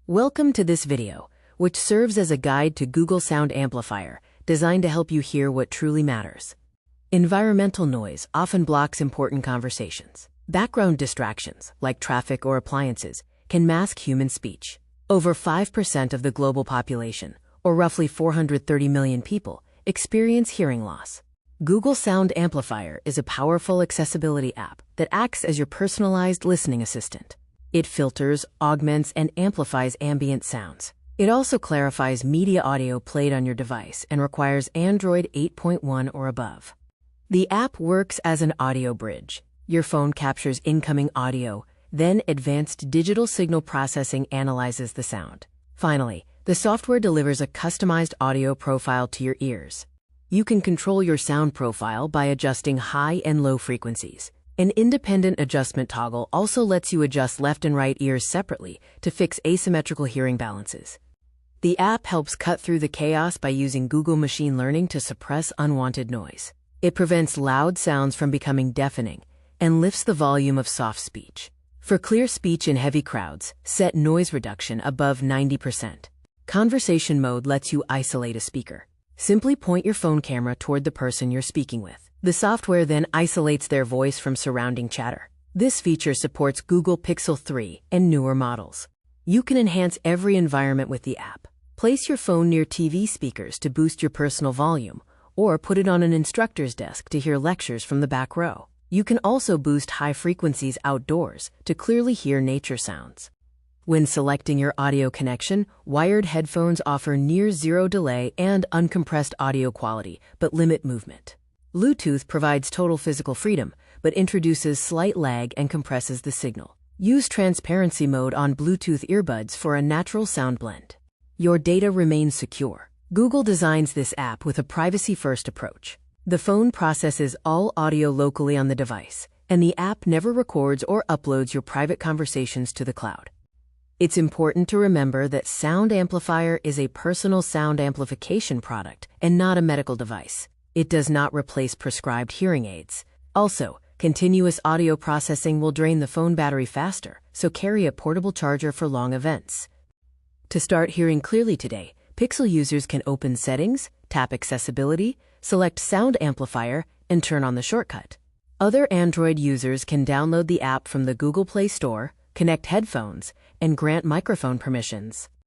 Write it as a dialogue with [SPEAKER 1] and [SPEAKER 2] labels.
[SPEAKER 1] Welcome to this video, which serves as a guide to Google Sound Amplifier, designed to help you hear what truly matters. Environmental noise often blocks important conversations. Background distractions, like traffic or appliances, can mask human speech. Over 5% of the global population, or roughly 430 million people, experience hearing loss. Google Sound Amplifier is a powerful accessibility app that acts as your personalized listening assistant. It filters, augments, and amplifies ambient sounds. It also clarifies media audio played on your device and requires Android 8.1 or above. The app works as an audio bridge. Your phone captures incoming audio, then advanced digital signal processing analyzes the sound. Finally, the software delivers a customized audio profile to your ears. You can control your sound profile by adjusting high and low frequencies. An independent adjustment toggle also lets you adjust left and right ears separately to fix asymmetrical hearing balances. The app helps cut through the chaos by using Google machine learning to suppress unwanted noise. It prevents loud sounds from becoming deafening and lifts the volume of soft speech. For clear speech in heavy crowds, set noise reduction above 90%. Conversation mode lets you isolate a speaker. Simply point your phone camera toward the person you're speaking with. The software then isolates their voice from surrounding chatter. This feature supports Google Pixel 3 and newer models. You can enhance every environment with the app. Place your phone near TV speakers to boost your personal volume, or put it on an instructor's desk to hear lectures from the back row. You can also boost high frequencies outdoors to clearly hear nature sounds. When selecting your audio connection, wired headphones offer near zero delay and uncompressed audio quality, but limit movement. Bluetooth provides total physical freedom, but introduces slight lag and compresses the signal. Use transparency mode on Bluetooth earbuds for a natural sound blend. Your data remains secure. Google designs this app with a privacy-first approach. The phone processes all audio locally on the device, and the app never records or uploads your private conversations to the cloud. It's important to remember that Sound Amplifier is a personal sound amplification product and not a medical device. It does not replace prescribed hearing aids. Also, continuous audio processing will drain the phone battery faster, so carry a portable charger for long events. To start hearing clearly today, Pixel users can open Settings, tap Accessibility, select Sound Amplifier, and turn on the shortcut. Other Android users can download the app from the Google Play Store, connect headphones, and grant microphone permissions.